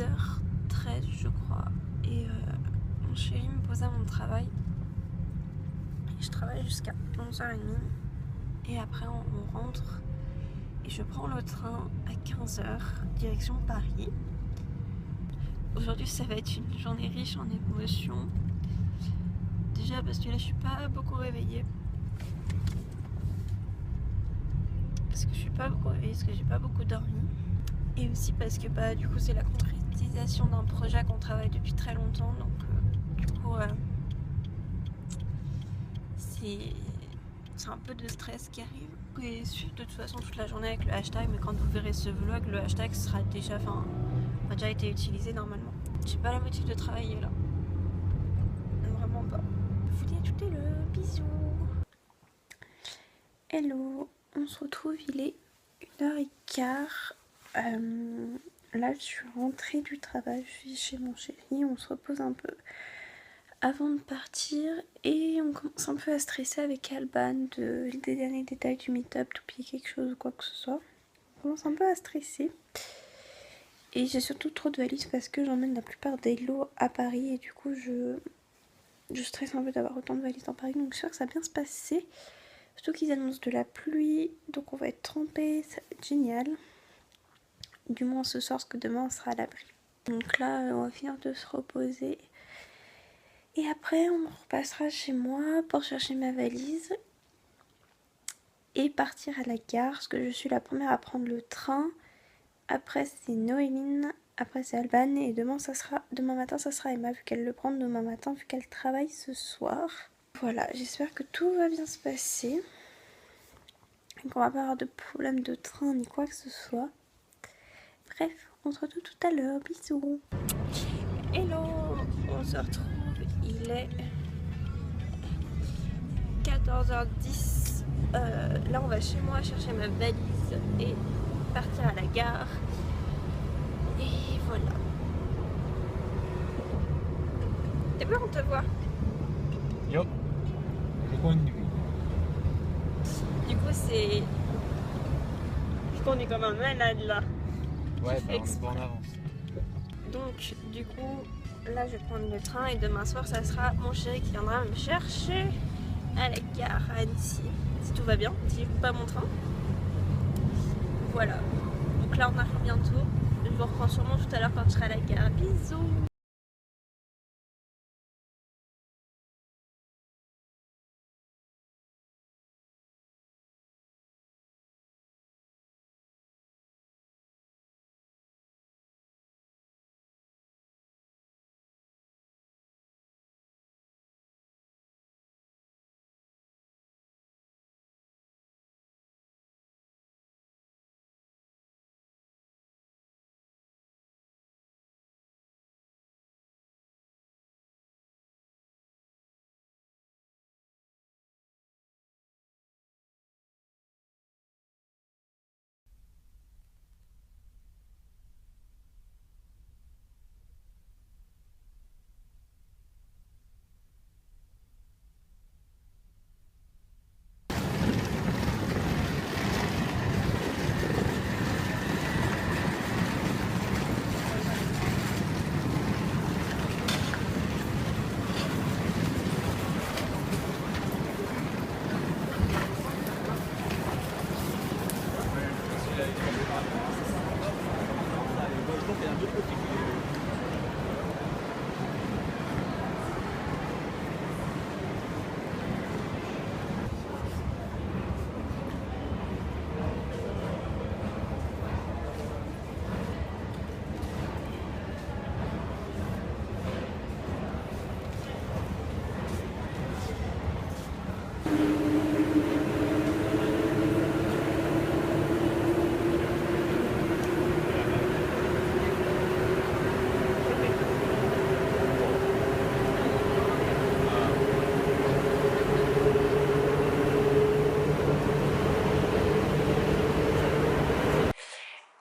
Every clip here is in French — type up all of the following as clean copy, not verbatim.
11h13 je crois. Et mon chéri me pose à mon travail. Et je travaille jusqu'à 11h30. Et après on rentre. Et je prends le train à 15h, direction Paris. Aujourd'hui ça va être une journée riche en émotions. Déjà parce que là je suis pas beaucoup réveillée. Parce que j'ai pas beaucoup dormi. Et aussi parce que bah du coup c'est la concrétisation d'un projet qu'on travaille depuis très longtemps. Donc du coup c'est un peu de stress qui arrive. Et suivre de toute façon toute la journée avec le hashtag, mais quand vous verrez ce vlog, le hashtag sera déjà, a déjà été utilisé normalement. J'ai pas la motive de travailler là. Vraiment pas. Je vous dis à tout à l'heure, bisous. Hello, on se retrouve, il est 1h15. Là je suis rentrée du travail, je suis chez mon chéri, on se repose un peu avant de partir et on commence un peu à stresser avec Alban des derniers détails du meet-up, d'oublier quelque chose ou quoi que ce soit. On commence un peu à stresser et j'ai surtout trop de valises parce que j'emmène la plupart des lots à Paris et du coup je stresse un peu d'avoir autant de valises dans Paris, donc je suis sûre que ça va bien se passer. Surtout qu'ils annoncent de la pluie, donc on va être trempés, ça va être génial. Du moins ce soir, parce que demain on sera à l'abri. Donc là on va finir de se reposer. Et après on repassera chez moi pour chercher ma valise. Et partir à la gare, parce que je suis la première à prendre le train. Après c'est Noéline, après c'est Alban. Et demain matin ça sera Emma, vu qu'elle le prend demain matin, vu qu'elle travaille ce soir. Voilà, j'espère que tout va bien se passer. Et qu'on va pas avoir de problème de train ni quoi que ce soit. Bref, on se retrouve tout à l'heure. Bisous. Hello, on se retrouve. Il est 14h10. Là, on va chez moi chercher ma valise et partir à la gare. Et voilà. T'es bien, on te voit. Yo, je conduis. Du coup, c'est. Je conduis comme un malade là. Ouais, bah on est pas en avance. Donc, du coup, là, je vais prendre le train et demain soir, ça sera mon chéri qui viendra me chercher à la gare à Annecy. Si tout va bien, si je ne pas mon train. Voilà. Donc là, on arrive bientôt. Je vous reprends sûrement tout à l'heure quand je serai à la gare. Bisous.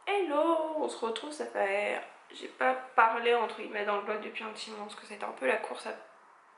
Hello, on se retrouve, ça fait... J'ai pas parlé entre guillemets dans le vlog depuis un petit moment parce que c'était un peu la course à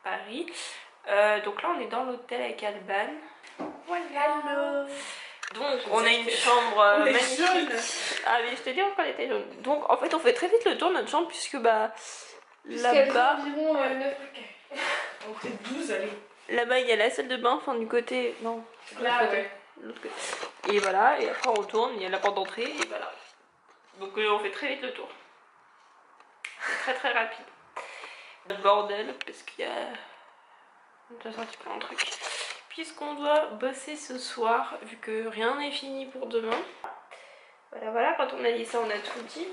Paris. Donc là on est dans l'hôtel avec Alban. Voilà. Hello. Donc on a une chambre magnifique. Ah mais je te dis encore elle était jaune. Donc en fait on fait très vite le tour de notre chambre puisque bah là-bas environ 9 donc c'est 12 allez. Là-bas il y a la salle de bain, enfin du côté. Non, Là ouais. L'autre côté. Et voilà, et après on retourne, il y a la porte d'entrée et voilà. Donc on fait très vite le tour. C'est très très rapide. Le bordel parce qu'il y a. On a sorti plein de trucs. Puisqu'on doit bosser ce soir, vu que rien n'est fini pour demain. Voilà, quand on a dit ça, on a tout dit.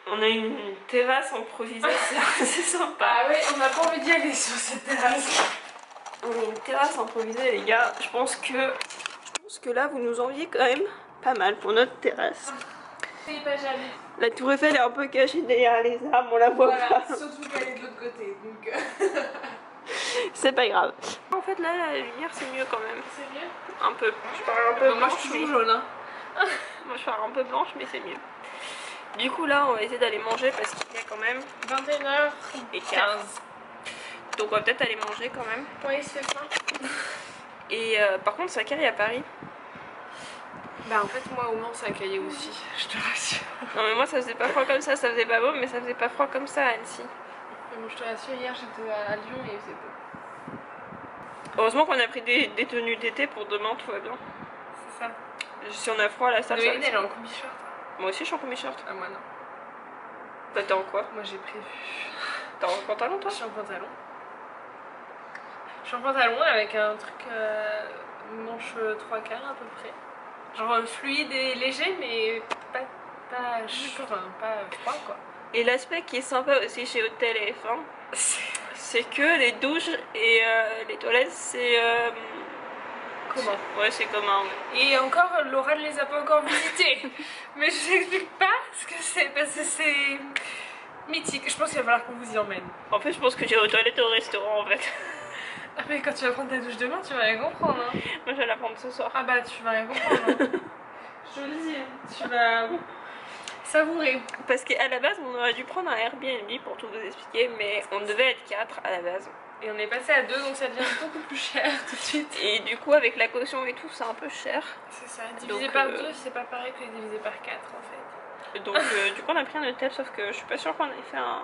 On a une terrasse improvisée, c'est sympa. Ah ouais, on n'a pas envie d'y aller sur cette terrasse. On a une terrasse improvisée, les gars. Je pense que là, vous nous enviez quand même pas mal pour notre terrasse. C'est pas jamais. La tour Eiffel est un peu cachée derrière les arbres, on la voit Voilà, pas. surtout qu'elle est de l'autre côté, donc... C'est pas grave. En fait là la lumière c'est mieux quand même. C'est mieux. Un peu. Je parle un peu Moi blanche, je suis mais... toujours jaune hein. Moi je parle un peu blanche mais c'est mieux. Du coup là on va essayer d'aller manger parce qu'il y a quand même 21h15. Donc on va peut-être aller manger quand même. Oui c'est ça. Et par contre c'est à Carré à Paris. Bah en fait moi au Mans ça accueillait aussi, je te rassure. Non mais moi ça faisait pas froid comme ça faisait pas beau mais ça faisait pas froid comme ça à Annecy. Mais bon je te rassure, hier j'étais à Lyon et il faisait beau. Heureusement qu'on a pris des tenues d'été pour demain, tout va bien. C'est ça. Si on a froid à la salle, Noéline elle est en combi-short. Moi aussi je suis en combi-short. Ah moi non. Toi t'es en quoi? Moi j'ai prévu. T'es en pantalon toi? Je suis en pantalon. Je suis en pantalon avec un truc manche 3 quarts à peu près. Genre fluide et léger mais pas chaud, enfin pas froid quoi. Et l'aspect qui est sympa aussi chez Hôtel F1, c'est que les douches et les toilettes c'est commun. Ouais c'est commun. Ouais. Et encore Laura ne les a pas encore visités. Mais je t'explique pas ce que c'est parce que c'est mythique. Je pense qu'il va falloir qu'on vous y emmène. En fait je pense que j'irai aux toilettes au restaurant en fait. Ah mais quand tu vas prendre ta douche demain tu vas rien comprendre hein. Moi je vais la prendre ce soir. Ah bah tu vas rien comprendre hein. Je te le dis, tu vas savourer. Parce qu'à la base on aurait dû prendre un Airbnb pour tout vous expliquer mais on devait être 4 à la base. Et on est passé à 2 donc ça devient beaucoup plus cher tout de suite. Et du coup avec la caution et tout c'est un peu cher. C'est ça, divisé Donc, par 2 c'est pas pareil que divisé par 4 en fait. Donc du coup on a pris un hôtel sauf que je suis pas sûre qu'on ait fait un...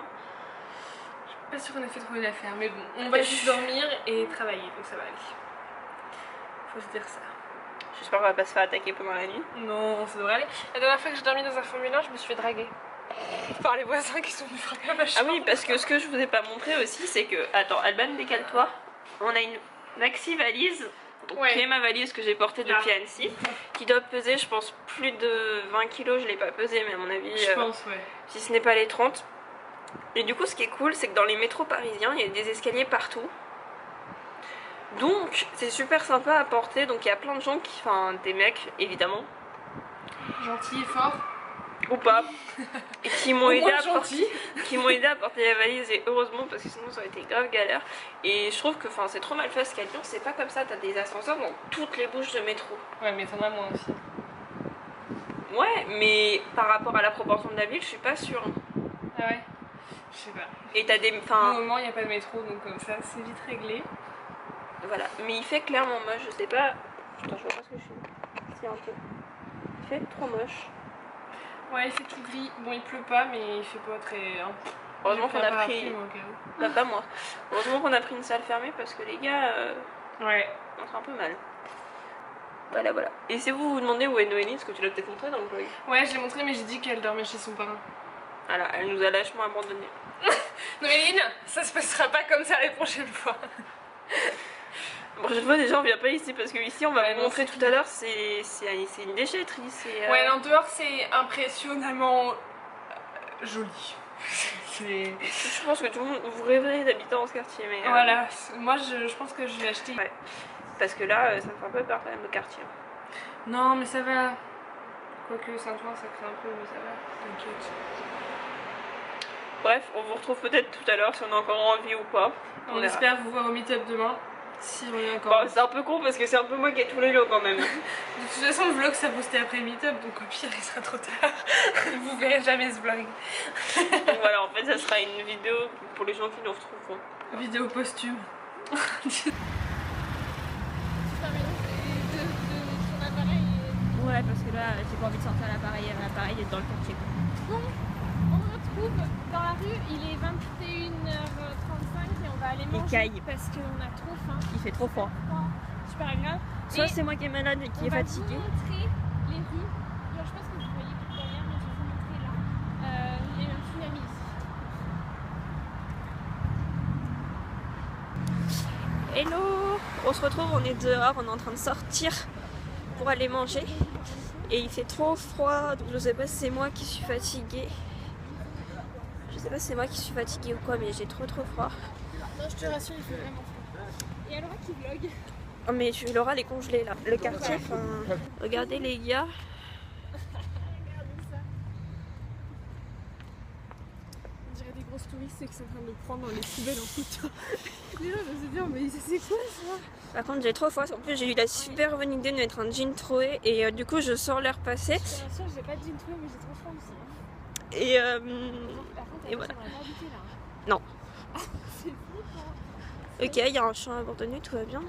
Pas sûr qu'on ait fait trop une affaire, mais bon, on va juste dormir et travailler, donc ça va aller. Faut se dire ça. J'espère qu'on va pas se faire attaquer pendant la nuit. Non, ça devrait aller. La dernière fois que j'ai dormi dans un Formule 1, je me suis fait draguer. Par les voisins qui sont venus frapper à ma chambre. Ah oui, parce que ce que je vous ai pas montré aussi, c'est que... Attends, Alban, décale-toi. On a une maxi valise, donc Ouais. qui est ma valise que j'ai portée depuis Annecy, qui doit peser, je pense, plus de 20 kilos. Je l'ai pas pesée, mais à mon avis, Je pense, ouais. si ce n'est pas les 30. Et du coup, ce qui est cool, c'est que dans les métros parisiens, il y a des escaliers partout. Donc, c'est super sympa à porter. Donc, il y a plein de gens qui... Enfin, des mecs, évidemment. Gentil et fort. Ou pas. Et qui m'ont Au aidé moins à gentil. porter la valise. Et heureusement, parce que sinon, ça aurait été grave galère. Et je trouve que c'est trop mal fait parce qu'à Lyon, c'est pas comme ça. T'as des ascenseurs dans toutes les bouches de métro. Ouais, mais t'en as moins aussi. Ouais, mais par rapport à la proportion de la ville, je suis pas sûre. Ah ouais? Je sais pas. Et t'as des... Au Enfin, moment, il n'y a pas de métro, donc comme ça, c'est vite réglé. voilà. Mais il fait clairement moche. Je sais pas... Putain, je vois pas ce que je suis. Si, un peu. Il fait trop moche. Ouais, il fait tout gris. Bon, il pleut pas, mais il fait pas très... Hein. Heureusement J'ai qu'on a un pris... parapluie, moi, au cas où. Bah, pas moi. Heureusement qu'on a pris une salle fermée parce que les gars... Ouais. on sera un peu mal. Voilà, voilà. Et si vous vous demandez où est Noéline, parce que tu l'as peut-être montré dans le vlog. Ouais, je l'ai montré, mais j'ai dit qu'elle dormait chez son parrain. Voilà, elle nous a lâchement abandonnés. Noéline, ça se passera pas comme ça les prochaines fois. La prochaine fois, déjà, on vient pas ici parce que ici, on va Ouais, vous non, montrer c'est tout à l'heure, c'est une déchetterie. Ouais, non, dehors c'est impressionnamment joli. Je pense que tout le monde, vous rêverez d'habiter dans ce quartier, mais. Voilà, moi je pense que je vais acheter. Ouais. Parce que là, ça me fait un peu peur quand même le quartier. Non, mais ça va. Quoique Saint-Ouen ça craint un peu, mais ça va. T'inquiète. Bref, on vous retrouve peut-être tout à l'heure si on a encore envie ou pas. On verra. espère vous voir au meet-up demain. Si on est encore. Bon, c'est un peu con parce que c'est un peu moi qui ai tous les lots quand même. De toute façon, le vlog sera posté après le meet-up, donc au pire, il sera trop tard. Vous verrez jamais ce vlog. Donc voilà, en fait, ça sera une vidéo pour les gens qui nous retrouveront. Vidéo posthume. toilette parce que là j'ai pas envie de sortir l'appareil est dans le quartier. Bon, on se retrouve dans la rue, il est 21h35 et on va aller manger caille. parce qu'on a trop faim. Il fait trop froid. Super agréable. Soit c'est moi qui est malade et qui est fatiguée. On va vous montrer les rues. Alors, je pense que vous voyez plus derrière, mais je vais vous montrer là. Il y a eu un tsunami ici. Hello! On se retrouve, on est dehors, on est en train de sortir pour aller manger. Et il fait trop froid, donc je sais pas si c'est moi qui suis fatiguée. Je sais pas si c'est moi qui suis fatiguée ou quoi, mais j'ai trop froid. Non, je te rassure, il fait vraiment froid. Et Alora qui vlog. Oh mais Laura elle est congelée là. Le quartier, enfin... Regardez les gars. Regardez ça. On dirait des grosses touristes qui sont en train de prendre les poubelles en photo. Les gens je me dire mais c'est quoi ça? Par contre j'ai trop froid, en plus j'ai eu la super bonne idée de mettre un jean troué et du coup je sors l'heure passée. Je te rassure, j'ai pas de jean troué mais j'ai trop froid aussi. Et Par contre, et voilà. on va pas habiter là. Non. C'est flippant. Ok, il y a un champ abandonné, tout va bien.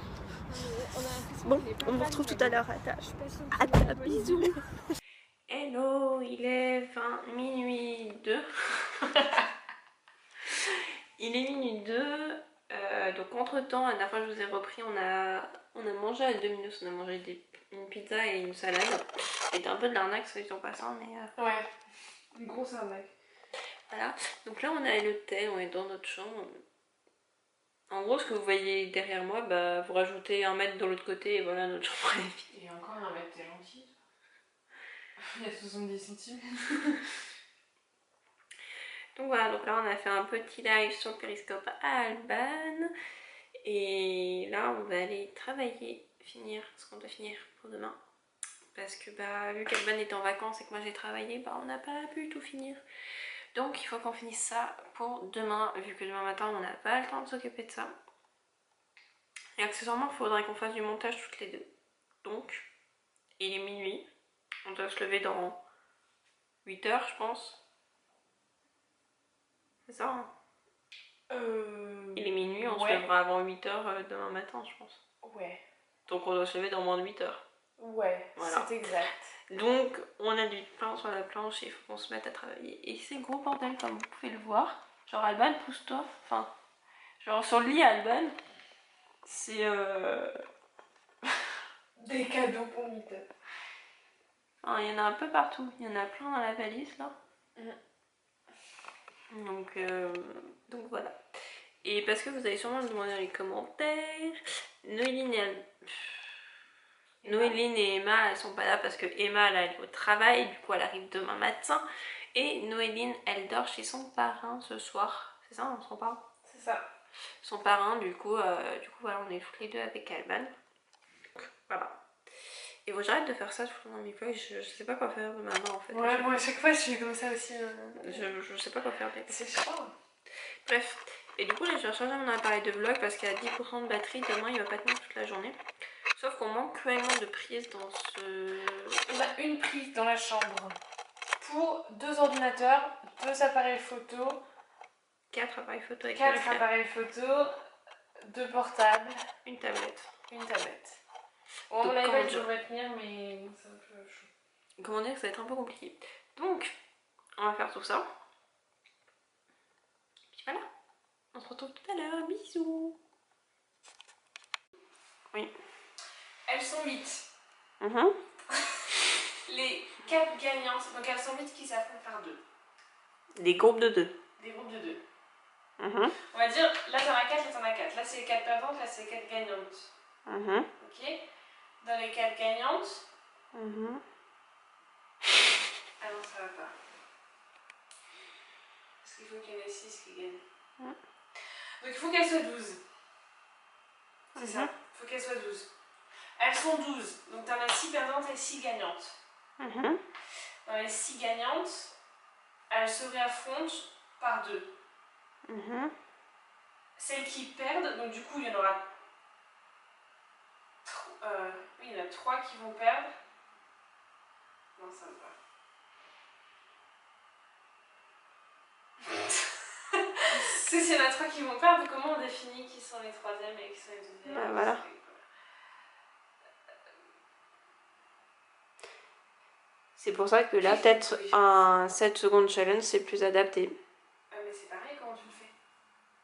Bon, on vous retrouve tout à l'heure à table. À table, bisous. Hello, il est minuit 2. Il est minuit 2. Donc entre temps, la dernière fois que je vous ai repris, on a mangé à 2 minutes, on a mangé une pizza et une salade. C'était un peu de l'arnaque, soit dit en passant, mais... Ouais, une grosse arnaque. Voilà, donc là on est à l'hôtel, on est dans notre chambre. En gros, ce que vous voyez derrière moi, bah, vous rajoutez 1 mètre de l'autre côté et voilà, notre chambre est vide. Et encore 1 mètre, t'es gentil. Il y a 70 cm. Donc voilà, donc là on a fait un petit live sur le périscope à Alban. Et là on va aller travailler, finir ce qu'on doit finir pour demain. Parce que bah, vu qu'Alban était en vacances et que moi j'ai travaillé, bah on n'a pas pu tout finir. Donc il faut qu'on finisse ça pour demain, vu que demain matin on n'a pas le temps de s'occuper de ça. Et accessoirement il faudrait qu'on fasse du montage toutes les deux. Donc il est minuit, on doit se lever dans 8 heures je pense. C'est ça hein? Il est minuit, on se lèvera avant 8 heures demain matin je pense. Ouais. Donc on doit se lever dans moins de 8 heures. Ouais, voilà. C'est exact. Donc on a du pain sur la planche et il faut qu'on se mette à travailler. Et c'est gros bordel comme vous pouvez le voir. Genre Alban, pousse-toi. Enfin, genre sur le lit Alban, c'est des cadeaux pour Mita. Il y en a un peu partout. Il y en a plein dans la valise là. Donc voilà. Et parce que vous allez sûrement me demander dans les commentaires, Noéline et Emma elles sont pas là parce que Emma elle est au travail, du coup elle arrive demain matin. Et Noéline elle dort chez son parrain ce soir. C'est ça, son parrain? C'est ça. Son parrain, du coup voilà, on est toutes les deux avec Alban. Donc voilà. Et bon, j'arrête de faire ça tout le temps dans mes vlogs, je sais pas quoi faire de maintenant en fait. Ouais, moi à chaque fois je suis comme ça aussi. Je sais pas quoi faire. C'est chiant. Bref, et du coup là je vais recharger mon appareil de vlog parce qu'il y a 10% de batterie, demain il va pas tenir toute la journée. Sauf qu'on manque cruellement de prise dans ce... On a une prise dans la chambre pour 2 ordinateurs, 2 appareils photo, 4 appareils photo avec 4 appareils photo, 2 portables, une tablette. Une tablette. Bon, mon iPad devrait tenir, mais c'est un peu chaud. Comment dire que ça va être un peu compliqué. Donc, on va faire tout ça. Et puis voilà. On se retrouve tout à l'heure. Bisous. Oui. Elles sont 8. Les 4 gagnantes, donc elles sont 8 qui s'affrontent par 2. Des groupes de 2. Des groupes de 2. On va dire, là t'en as 4, là t'en as 4. Là c'est les 4 perdantes, là c'est les 4 gagnantes. Ok. Dans les 4 gagnantes. Ah non, ça va pas. Parce qu'il faut qu'il y en ait 6 qui gagnent. Donc il faut qu'elles soient 12. C'est ça, il faut qu'elles soient 12. Elles sont 12, donc t'en as 6 perdantes et 6 gagnantes. Dans les 6 gagnantes, elles se réaffrontent par 2. Celles qui perdent, donc du coup il y en aura... oui, il y en a 3 qui vont perdre. Non, ça va pas. S'il y en a 3 qui vont perdre, comment on définit qui sont les 3e et qui sont les 2e? Voilà. C'est pour ça que là, peut-être un 7 secondes challenge, c'est plus adapté. Mais c'est pareil, comment tu le fais?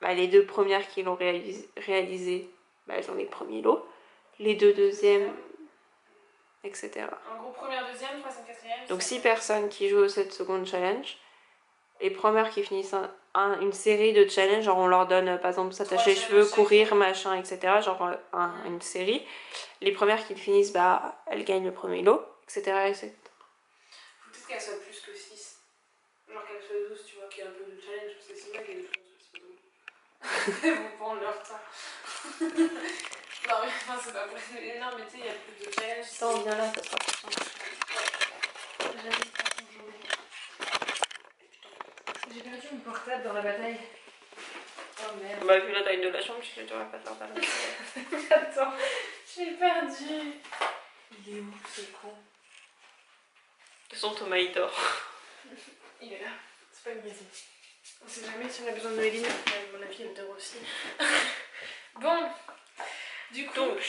Bah, les 2 premières qui l'ont réalisé, bah, elles ont les premiers lots. Les 2 deuxièmes, etc. En gros, première, deuxième, troisième, quatrième. Donc 6 personnes qui jouent au 7 secondes challenge. Les premières qui finissent une série de challenges, genre on leur donne par exemple s'attacher les cheveux, courir, machin, etc. Genre une série. Les premières qui le finissent, bah elles gagnent le premier lot, etc. etc. Faut peut-être qu'elle soit plus que 6. Genre qu'elle soit 12, tu vois, qu'il y ait un peu de challenge, parce que c'est vrai qu'il y a des choses qui sont drôles. Elles vont prendre leur temps. Non, mais enfin, c'est pas vrai. Non, mais tu sais, il y a plus de challenge. Attends, viens là, ça sera plus simple. J'arrive pas ton journée. J'ai perdu mon portable dans la bataille. Oh merde. Bah, vu la taille de la chambre, je ne devrais pas faire ça. Attends, j'ai perdu. Il est où ce con? De toute façon, Thomas il dort. Il est là. C'est pas une maison. On sait jamais si on a besoin de Noéline. À mon avis, elle dort aussi. Bon. Du coup, donc,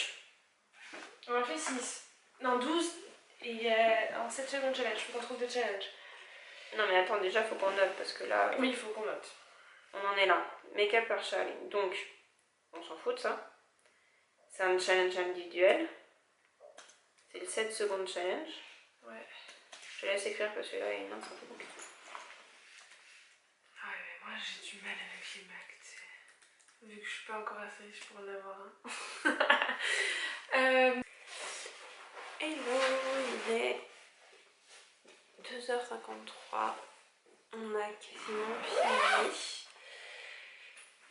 on en fait 6. Non, 12. Et en 7 secondes challenge. Faut qu'on trouve des challenges. Non, mais attends, déjà, faut qu'on note parce que là. Oui, il faut qu'on note. On en est là. Make-up par challenge. Donc, on s'en fout de ça. C'est un challenge individuel. C'est le 7 secondes challenge. Ouais. Je laisse écrire parce que là, il y a une main, c'est un peu compliqué. Ah ouais, mais moi j'ai du mal avec les Macs, tu sais. Vu que je suis pas encore assez riche pour en avoir un. Hello, il est 2h53. On a quasiment fini.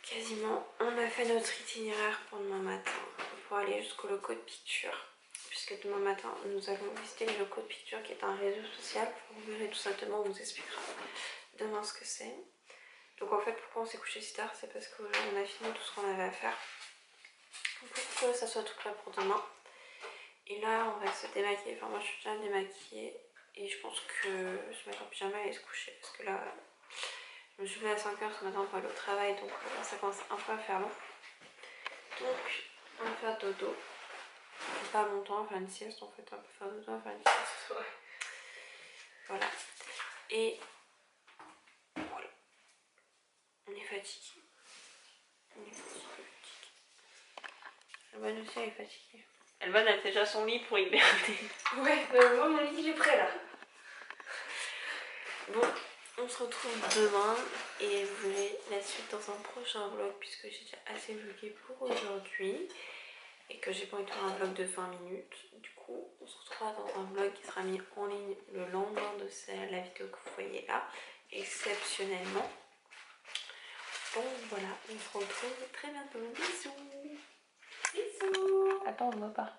Quasiment. On a fait notre itinéraire pour demain matin. Pour aller jusqu'au loco de picture. Puisque demain matin, nous allons visiter le loco de picture qui est un réseau social. Vous verrez tout simplement, on vous expliquera demain ce que c'est. Donc en fait, pourquoi on s'est couché si tard, c'est parce qu'aujourd'hui on a fini tout ce qu'on avait à faire. Pour que ça soit tout prêt pour demain. Et là, on va se démaquiller. Enfin, moi je suis déjà démaquillée. Et je pense que je vais mettre en pyjama et aller se coucher. Parce que là, je me suis levée à 5h ce matin pour aller au travail. Donc ça commence un peu à faire long. Donc, on va faire dodo. Pas longtemps, on va faire une sieste en fait. On peut faire dodo, on va faire une sieste. Ouais. Voilà. Et voilà. On est fatigué. On est fatigué. Elban aussi elle est fatiguée. Elban elle fait déjà son lit pour hiberner. Ouais, moi mon lit il est prêt là. Bon, on se retrouve demain et vous verrez la suite dans un prochain vlog puisque j'ai déjà assez vlogué pour aujourd'hui et que j'ai pas envie de faire un vlog de 20 minutes. Du coup, on se retrouvera dans un vlog qui sera mis en ligne le lendemain de la vidéo que vous voyez là, exceptionnellement. Bon voilà, on se retrouve très bientôt. Bisous. Bisous. Attends, on ne voit pas.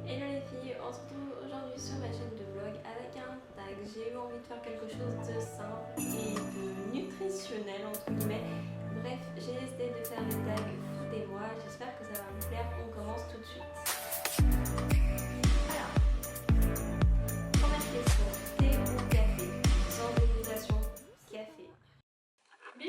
Hello les filles, on se retrouve aujourd'hui sur ma chaîne de vlog avec un tag. J'ai eu envie de faire quelque chose de simple et de nutritionnel entre guillemets. Bref, j'ai décidé de